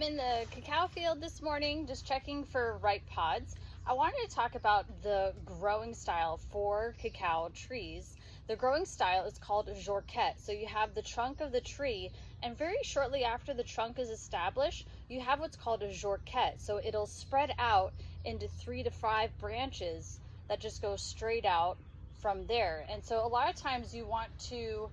in the cacao field this morning, just checking for ripe pods. I wanted to talk about the growing style for cacao trees. The growing style is called jorquette. So you have the trunk of the tree, and very shortly after the trunk is established, you have what's called a jorquette. So it'll spread out into 3 to 5 branches that just go straight out from there. And so a lot of times you want to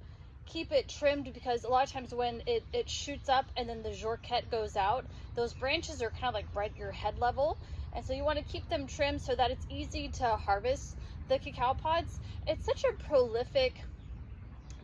keep it trimmed, because a lot of times when it shoots up and then the jorquette goes out, those branches are kind of like right at your head level, and so you want to keep them trimmed so that it's easy to harvest the cacao pods. It's such a prolific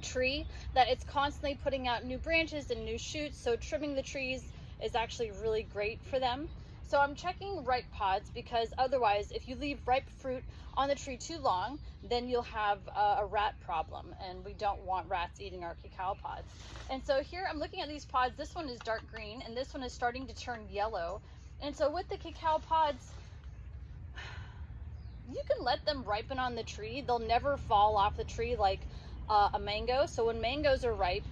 tree that it's constantly putting out new branches and new shoots, so trimming the trees is actually really great for them. So I'm checking ripe pods, because otherwise if you leave ripe fruit on the tree too long, then you'll have a rat problem, and we don't want rats eating our cacao pods. And so here I'm looking at these pods. This one is dark green and this one is starting to turn yellow. And so with the cacao pods, you can let them ripen on the tree. They'll never fall off the tree like a mango. So when mangoes are ripe,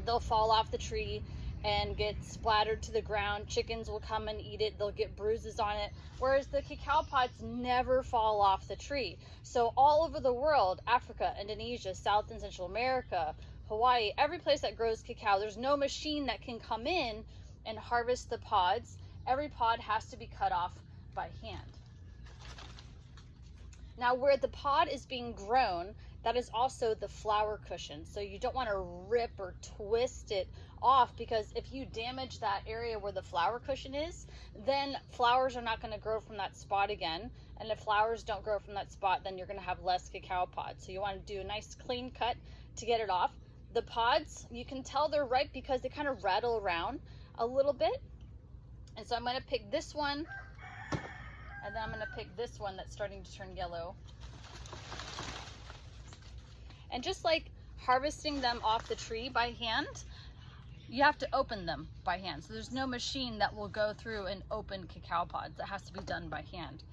they'll fall off the tree and get splattered to the ground. Chickens will come and eat it. They'll get bruises on it. Whereas the cacao pods never fall off the tree. So all over the world, Africa, Indonesia, South and Central America, Hawaii, every place that grows cacao, there's no machine that can come in and harvest the pods. Every pod has to be cut off by hand. Now where the pod is being grown, that is also the flower cushion. So you don't want to rip or twist it off, because if you damage that area where the flower cushion is, then flowers are not going to grow from that spot again. And if flowers don't grow from that spot, then you're going to have less cacao pods. So you want to do a nice clean cut to get it off. The pods, you can tell they're ripe because they kind of rattle around a little bit. And so I'm going to pick this one, and then I'm going to pick this one that's starting to turn yellow. And just like harvesting them off the tree by hand, you have to open them by hand. So there's no machine that will go through and open cacao pods. That has to be done by hand.